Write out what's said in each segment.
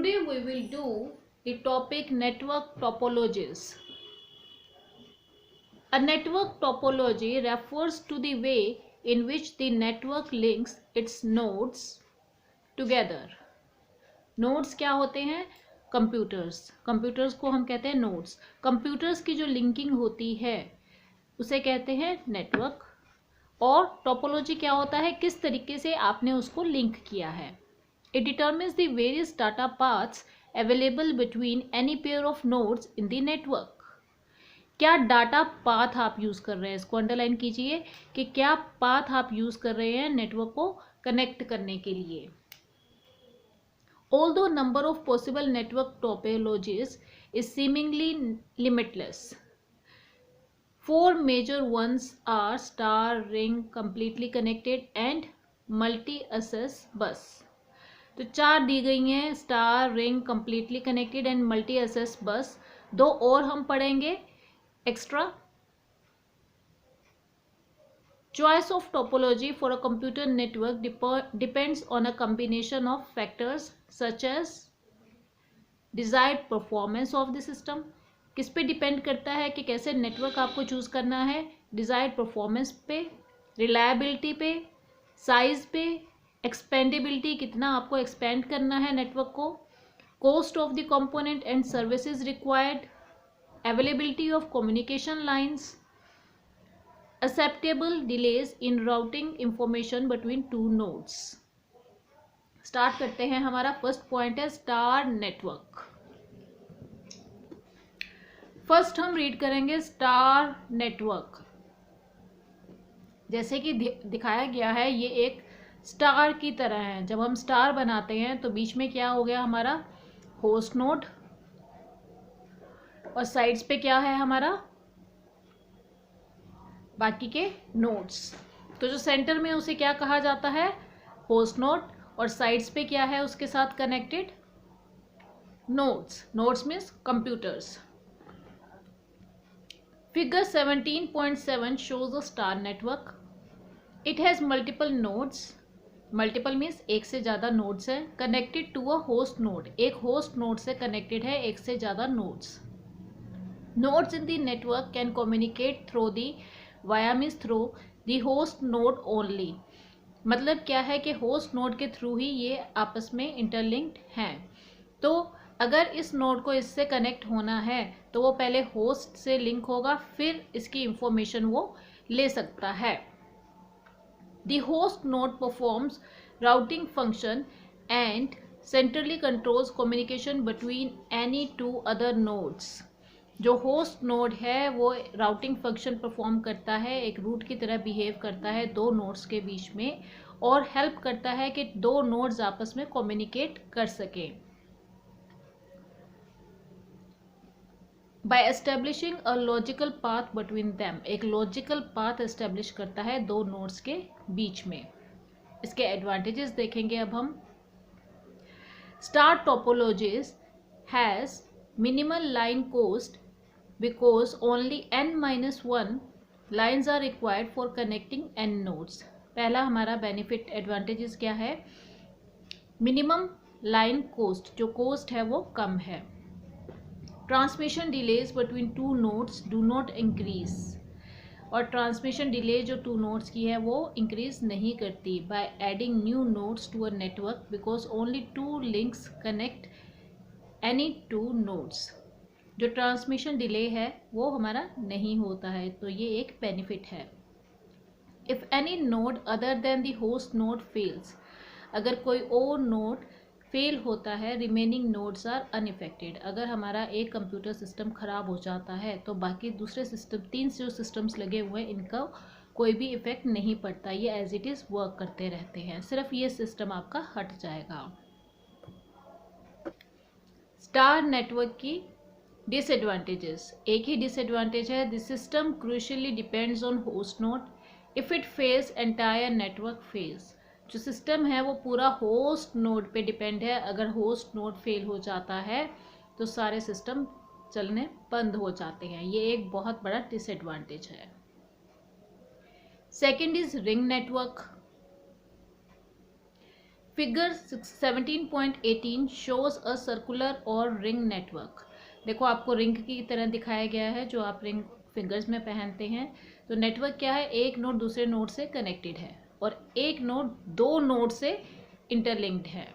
Today we will do the topic network topologies. A network topology refers to the way in which the network links its nodes together. Nodes क्या होते हैं? Computers को हम कहते हैं nodes. Computers की जो लिंकिंग होती है उसे कहते हैं नेटवर्क. और टोपोलॉजी क्या होता है? किस तरीके से आपने उसको लिंक किया है. It determines the various data paths available between any pair of nodes in the network. क्या डाटा पाथ आप यूज कर रहे हैं? इसको अंडरलाइन कीजिए कि क्या पाथ आप यूज कर रहे हैं नेटवर्क को कनेक्ट करने के लिए. Although number of possible network topologies is seemingly limitless, four major ones are star, ring, completely connected and multi-access bus. तो चार दी गई हैं, star, ring, completely connected and multi access bus. दो और हम पढ़ेंगे extra. Choice of topology for a computer network depends on a combination of factors such as desired performance of the system. किस पे डिपेंड करता है कि कैसे नेटवर्क आपको चूज करना है? डिजायर्ड परफॉर्मेंस पे, रिलायबिलिटी पे, साइज पे, एक्सपेंडेबिलिटी, कितना आपको एक्सपेंड करना है नेटवर्क को, cost of the component and services required, availability of communication lines, acceptable delays in routing information between two nodes. Start करते हैं. हमारा फर्स्ट पॉइंट है स्टार नेटवर्क. फर्स्ट हम रीड करेंगे स्टार नेटवर्क. जैसे कि दिखाया गया है, ये एक स्टार की तरह है. जब हम स्टार बनाते हैं तो बीच में क्या हो गया हमारा? Host node. और साइड्स पे क्या है हमारा? बाकी के नोड्स. तो जो सेंटर में उसे क्या कहा जाता है? Host node. और साइड्स पे क्या है उसके साथ connected? Nodes. Nodes means computers. Figure 17.7 shows a star network. It has multiple nodes. Multiple means एक से ज़्यादा नोड्स है. Connected to a host node. एक होस्ट नोड से कनेक्टेड है एक से ज़्यादा nodes. Nodes in the network can communicate through the via means through the host node only. मतलब क्या है कि होस्ट नोड के थ्रू ही ये आपस में इंटरलिंक्ड हैं. तो अगर इस नोड को इससे कनेक्ट होना है तो वो पहले होस्ट से लिंक होगा, फिर इसकी इंफॉर्मेशन वो ले सकता है. The host node performs routing function and centrally controls communication between any two other nodes. जो होस्ट नोड है वो राउटिंग फंक्शन परफॉर्म करता है, एक रूट की तरह बिहेव करता है दो नोड्स के बीच में, और हेल्प करता है कि दो नोड्स आपस में कम्युनिकेट कर सकें. By establishing a logical path between them. एक लॉजिकल पाथ एस्टेब्लिश करता है दो नोड्स के बीच में. इसके एडवांटेजेस देखेंगे अब हम. Star topologies has minimal line cost because only n-1 lines are required for connecting n nodes. पहला हमारा बेनिफिट एडवांटेजेस क्या है? मिनिमम लाइन कोस्ट, जो कोस्ट है वो कम है. Transmission delays between two nodes do not increase. और ट्रांसमिशन डिले जो टू नोड्स की है वो इंक्रीज नहीं करती by adding new nodes to a network because only two links connect any two nodes. जो ट्रांसमिशन डिले है वो हमारा नहीं होता है, तो ये एक बेनिफिट है. If any node other than the host node fails. अगर कोई और नोड फेल होता है, रिमेनिंग नोड्स आर अनइफेक्टेड. अगर हमारा एक कंप्यूटर सिस्टम ख़राब हो जाता है तो बाकी दूसरे सिस्टम, तीन जो सिस्टम्स लगे हुए हैं, इनका कोई भी इफेक्ट नहीं पड़ता. ये एज इट इज़ वर्क करते रहते हैं. सिर्फ ये सिस्टम आपका हट जाएगा. स्टार नेटवर्क की डिसएडवांटेजेस. एक ही डिसएडवांटेज है, this system crucially depends on host node. If it fails entire network fails. जो सिस्टम है वो पूरा होस्ट नोड पे डिपेंड है. अगर होस्ट नोड फेल हो जाता है तो सारे सिस्टम चलने बंद हो जाते हैं. ये एक बहुत बड़ा डिसएडवांटेज है. Second is ring network. Figure 17.18 shows a circular और रिंग नेटवर्क। देखो आपको रिंग की तरह दिखाया गया है जो आप रिंग फिंगर्स में पहनते हैं। तो नेटवर्क क्या है, एक नोड दूसरे नोड से कनेक्टेड है और एक नोड दो नोड से इंटरलिंक्ड है,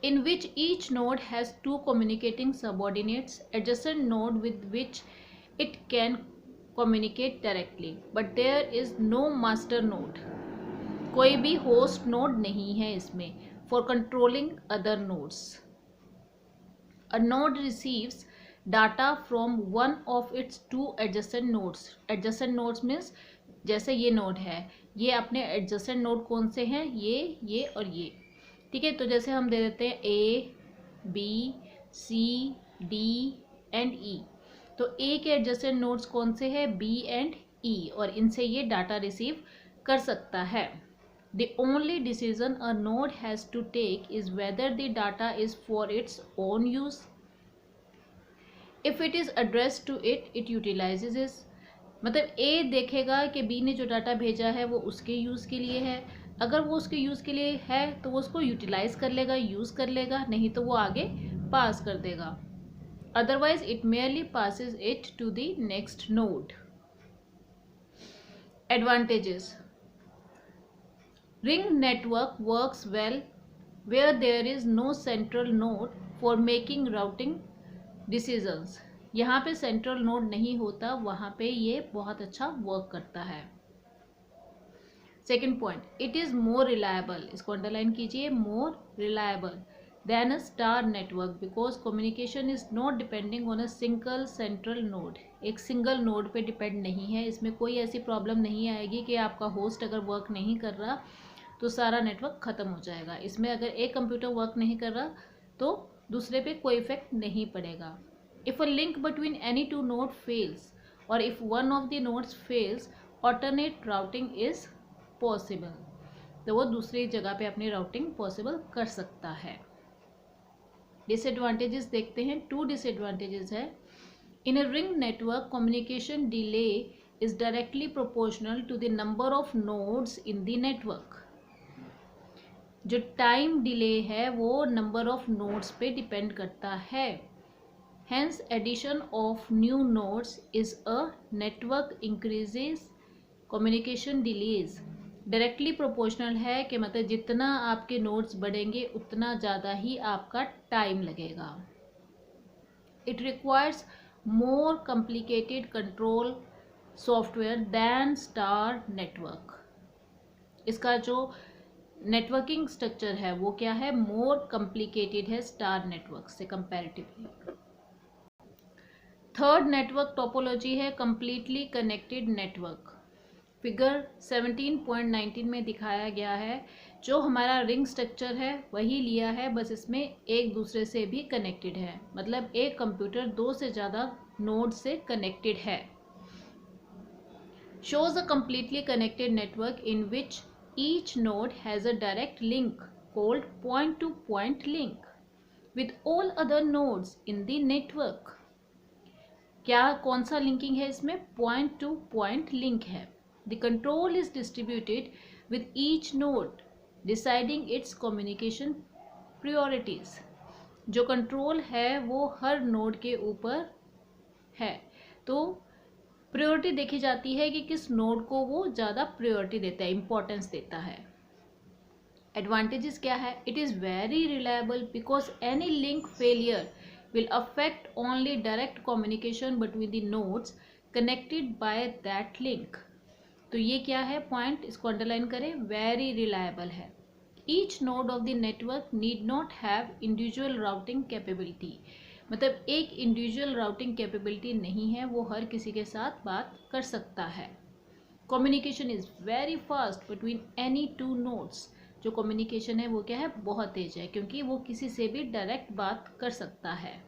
in which each node has two communicating subordinates adjacent node with which it can communicate directly, but there is no master node। कोई भी होस्ट नोड नहीं है इसमें for controlling other nodes। A node receives data from one of its two adjacent nodes। adjacent nodes means जैसे ये node है, ये अपने adjacent नोड कौन से हैं, ये और ये। ठीक है, तो जैसे हम दे देते हैं A B C D and E. तो ए के एडजेसेंट नोड्स कौन से हैं, बी एंड ई, और इनसे ये डाटा रिसीव कर सकता है। The only decision a node has to take is whether the data is for its own use। If it is addressed to it, it utilizes it। मतलब ए देखेगा कि बी ने जो डाटा भेजा है वो उसके यूज़ के लिए है, अगर वो उसके यूज़ के लिए है तो वो उसको यूटिलाइज कर लेगा, यूज़ कर लेगा, नहीं तो वो आगे पास कर देगा। Otherwise it merely passes it to the next node. Advantages. Ring network works well where there is no central node for making routing decisions. यहाँ पे सेंट्रल नोड नहीं होता, वहाँ पे ये बहुत अच्छा वर्क करता है। Second point, it is more reliable, इसको अंडरलाइन कीजिए, more reliable then a star network because communication is not depending on a single central node. एक सिंगल नोड पे डिपेंड नहीं है, इसमें कोई ऐसी प्रॉब्लम नहीं आएगी कि आपका होस्ट अगर वर्क नहीं कर रहा तो सारा नेटवर्क ख़त्म हो जाएगा। इसमें अगर एक कंप्यूटर वर्क नहीं कर रहा तो दूसरे पे कोई इफेक्ट नहीं पड़ेगा। If a link between any two node fails और if one of the nodes fails, alternate routing is possible. तो वो दूसरी जगह पे अपनी राउटिंग पॉसिबल कर सकता है। डिसएडवांटेजेस देखते हैं, 2 डिसएडवांटेजेस है। In a ring network communication delay is directly proportional to the number of nodes in the network. जो टाइम डिले है वो नंबर ऑफ नोड्स पे डिपेंड करता है। Hence addition of new nodes is a network increases communication delays. Directly proportional है कि मतलब जितना आपके नोड्स बढ़ेंगे उतना ज़्यादा ही आपका टाइम लगेगा। It requires more complicated control software than star network. इसका जो नेटवर्किंग स्ट्रक्चर है वो क्या है, मोर कॉम्प्लिकेटेड है स्टार नेटवर्क से कंपैरेटिवली। थर्ड नेटवर्क टोपोलॉजी है कंप्लीटली कनेक्टेड नेटवर्क। फिगर 17.19 में दिखाया गया है, जो हमारा रिंग स्ट्रक्चर है वही लिया है, बस इसमें एक दूसरे से भी कनेक्टेड है, मतलब एक कंप्यूटर 2 से ज़्यादा नोड से कनेक्टेड है। Shows a completely connected network in which each node has a direct link called point two point link with all other nodes in the network. क्या कौन सा लिंकिंग है इसमें, पॉइंट टू पॉइंट लिंक है। The control is distributed with each node deciding its communication priorities। जो control है वो हर node के ऊपर है, तो प्रायोरिटी देखी जाती है कि किस नोड को वो ज़्यादा प्रायोरिटी देता है, इम्पोर्टेंस देता है। एडवांटेजेस क्या है, it is very reliable because any link failure will affect only direct communication between the nodes connected by that link। तो ये क्या है पॉइंट, इसको अंडरलाइन करें, वेरी रिलायबल है। Each node of the network need not have individual routing capability, मतलब एक individual routing capability नहीं है, वो हर किसी के साथ बात कर सकता है। Communication is very fast between any two nodes. जो कम्युनिकेशन है वो क्या है, बहुत तेज है, क्योंकि वो किसी से भी डायरेक्ट बात कर सकता है।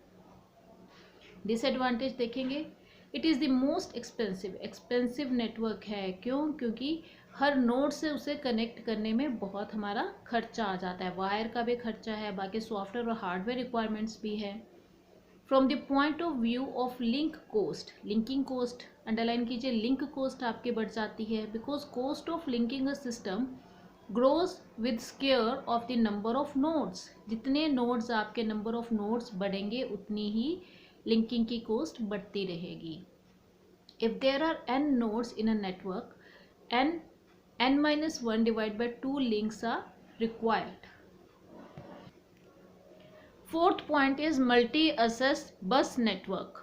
डिसएडवांटेज देखेंगे, it is the most expensive network है। क्यों, क्योंकि हर नोड से उसे कनेक्ट करने में बहुत हमारा खर्चा आ जाता है, वायर का भी खर्चा है, बाकी सॉफ्टवेयर और हार्डवेयर रिक्वायरमेंट्स भी है। From the point of view of link cost, linking cost underline कीजिए, लिंक कोस्ट आपके बढ़ जाती है because cost of linking a system grows with square of the number of nodes. जितने नोड्स आपके नंबर ऑफ नोड्स बढ़ेंगे उतनी ही लिंकिंग की कॉस्ट बढ़ती रहेगी। If there are n nodes in a network, n minus 1 divided by 2 links are required. Fourth point is multi-access bus network.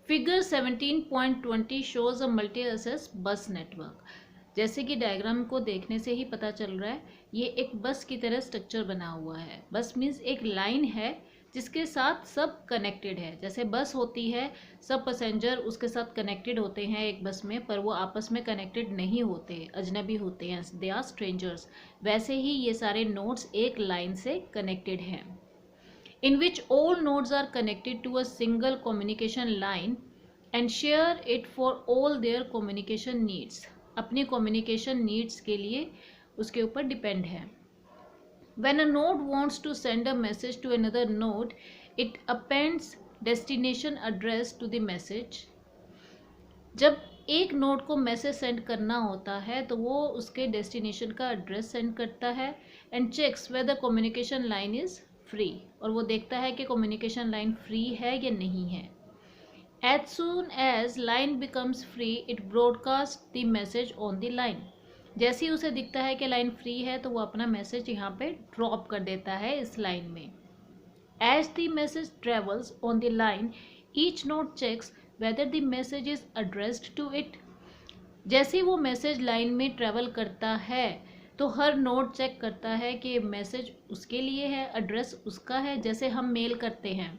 Figure 17.20 shows a multi-access bus network. जैसे कि diagram को देखने से ही पता चल रहा है, ये एक बस की तरह स्ट्रक्चर बना हुआ है। बस मीन्स एक लाइन है जिसके साथ सब कनेक्टेड है। जैसे बस होती है, सब पैसेंजर उसके साथ कनेक्टेड होते हैं एक बस में, पर वो आपस में कनेक्टेड नहीं होते, अजनबी होते हैं, दे आर स्ट्रेंजर्स। वैसे ही ये सारे नोड्स एक लाइन से कनेक्टेड हैं, in which all nodes are connected to a single communication line and share it for all their communication needs. अपनी communication needs के लिए उसके ऊपर डिपेंड है। When a node wants to send a message to another node, it appends destination address to the message. जब एक node को message send करना होता है तो वो उसके डेस्टिनेशन का एड्रेस सेंड करता है and checks whether communication line is free, और वो देखता है कि कम्युनिकेशन लाइन फ्री है या नहीं है। As soon as line becomes free it broadcast the message on the line. जैसे ही उसे दिखता है कि लाइन फ्री है तो वो अपना मैसेज यहाँ पे ड्रॉप कर देता है इस लाइन में। As the message travels on the line each node checks whether the message is addressed to it. जैसे ही वो मैसेज लाइन में ट्रेवल करता है तो हर नोड चेक करता है कि मैसेज उसके लिए है, एड्रेस उसका है। जैसे हम मेल करते हैं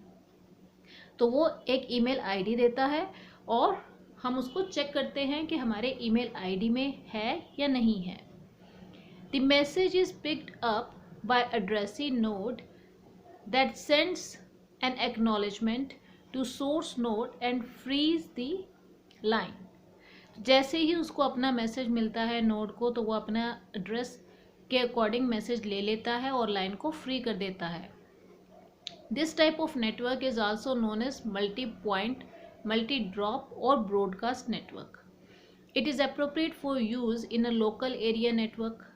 तो वो एक ईमेल आईडी देता है और हम उसको चेक करते हैं कि हमारे ईमेल आईडी में है या नहीं है। The message is picked up by addressee node that sends an acknowledgement to source node and frees the line. जैसे ही उसको अपना मैसेज मिलता है नोड को तो वो अपना एड्रेस के अकॉर्डिंग मैसेज ले लेता है और लाइन को फ्री कर देता है। This type of network is also known as multi point, multi drop और broadcast network. It is appropriate for use in a local area network.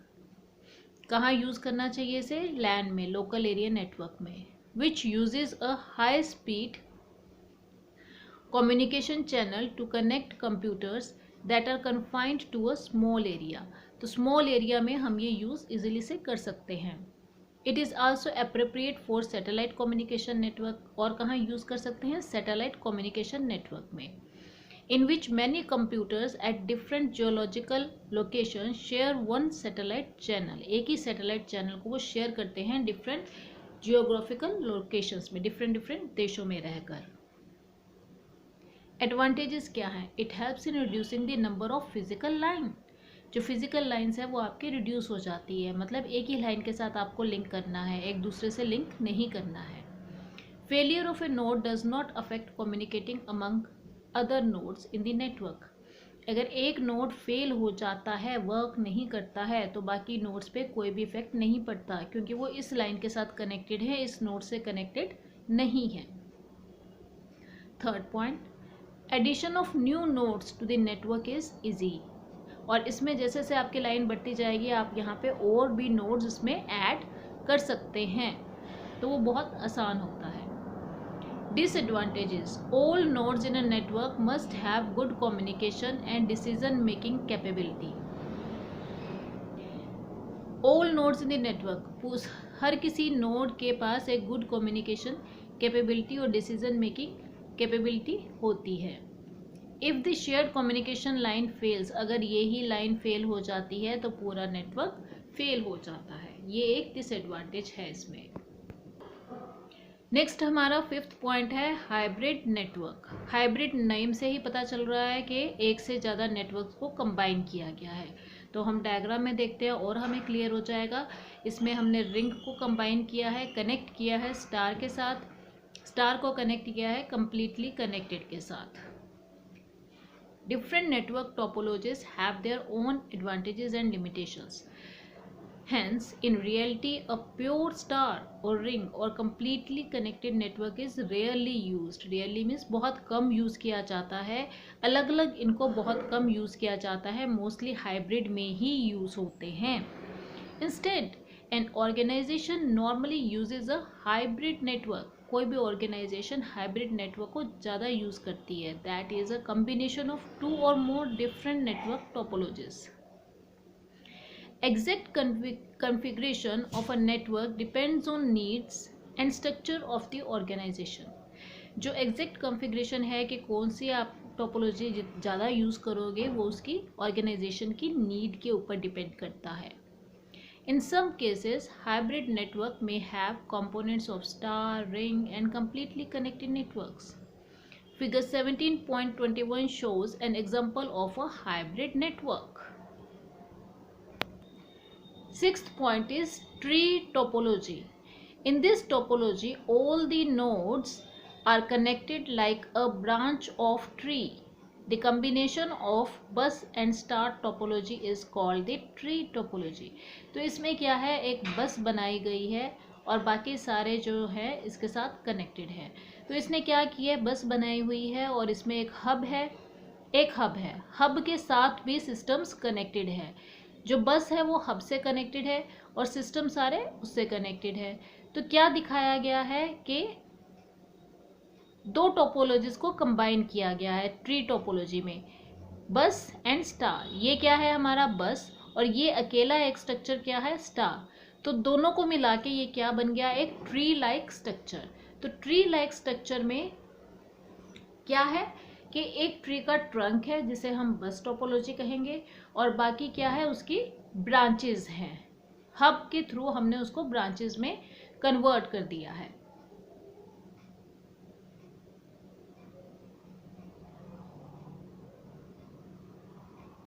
कहाँ यूज़ करना चाहिए इसे? लैन में, लोकल एरिया नेटवर्क में। Which uses a high speed communication channel to connect computers that are confined to a small area. तो small area में हम ये use easily से कर सकते हैं। It is also appropriate for satellite communication network. और कहाँ use कर सकते हैं? Satellite communication network में, in which many computers at different geological locations share one satellite channel. एक ही satellite channel को वो share करते हैं different geographical locations में, different देशों में रहकर। एडवांटेजेस क्या हैं? It helps in reducing the number of physical line. जो फिजिकल लाइंस है वो आपकी रिड्यूस हो जाती है, मतलब एक ही लाइन के साथ आपको लिंक करना है, एक दूसरे से लिंक नहीं करना है। Failure of A node does not affect communicating among other nodes in the network. अगर एक नोड फेल हो जाता है, वर्क नहीं करता है, तो बाकी नोड्स पे कोई भी इफेक्ट नहीं पड़ता, क्योंकि वो इस लाइन के साथ कनेक्टेड है, इस नोड से कनेक्टेड नहीं है। Third point, addition of new nodes to the network is easy. और इसमें जैसे जैसे आपकी लाइन बढ़ती जाएगी आप यहाँ पे और भी नोड्स इसमें ऐड कर सकते हैं, तो वो बहुत आसान होता है। Disadvantages, all nodes in a network must have good communication and decision making capability. All nodes in the network, हर किसी नोड के पास एक गुड कम्युनिकेशन कैपेबिलिटी और डिसीजन मेकिंग कैपेबिलिटी होती है। If the shared communication line fails, अगर ये ही लाइन फेल हो जाती है तो पूरा नेटवर्क फेल हो जाता है। ये एक डिसएडवांटेज है इसमें। नेक्स्ट हमारा फिफ्थ पॉइंट है हाइब्रिड नेटवर्क। हाइब्रिड नेम से ही पता चल रहा है कि एक से ज़्यादा नेटवर्क को कंबाइन किया गया है। तो हम डायग्राम में देखते हैं और हमें क्लियर हो जाएगा। इसमें हमने रिंग को कंबाइन किया है, कनेक्ट किया है स्टार के साथ, स्टार को कनेक्ट किया है कंप्लीटली कनेक्टेड के साथ। Different network topologies have their own advantages and limitations. Hence, in reality, a pure star or ring or completely connected network is rarely used. Rarely means बहुत कम use किया जाता है, अलग अलग इनको बहुत कम यूज़ किया जाता है, मोस्टली हाइब्रिड में ही यूज़ होते हैं. Instead, an organization normally uses a hybrid network. कोई भी ऑर्गेनाइजेशन हाइब्रिड नेटवर्क को ज़्यादा यूज़ करती है. That is a combination of 2 और more different network topologies. Exact configuration of a network depends on needs and structure of the organization. जो exact configuration है कि कौन सी आप टोपोलॉजी ज़्यादा यूज़ करोगे वो उसकी ऑर्गेनाइजेशन की नीड के ऊपर डिपेंड करता है. In some cases, hybrid network may have components of star, ring, and completely connected networks. Figure 17.21 shows an example of a hybrid network. Sixth point is tree topology. In this topology, all the nodes are connected like a branch of tree. The combination of bus and star topology is called the tree topology. तो इसमें क्या है, एक बस बनाई गई है और बाकी सारे जो है इसके साथ कनेक्टेड है. तो इसने क्या किया है, बस बनाई हुई है और इसमें एक हब है, हब के साथ भी सिस्टम्स कनेक्टेड है. जो बस है वो हब से कनेक्टेड है और सिस्टम सारे उससे कनेक्टेड है. तो क्या दिखाया गया है कि दो टोपोलॉजीज को कंबाइन किया गया है ट्री टोपोलॉजी में, बस एंड स्टार. ये क्या है हमारा बस और ये अकेला एक स्ट्रक्चर क्या है, स्टार. तो दोनों को मिला के ये क्या बन गया, एक ट्री लाइक स्ट्रक्चर. तो ट्री लाइक स्ट्रक्चर में क्या है कि एक ट्री का ट्रंक है जिसे हम बस टोपोलॉजी कहेंगे और बाकी क्या है, उसकी ब्रांचेस हैं. हब के थ्रू हमने उसको ब्रांचेस में कन्वर्ट कर दिया है.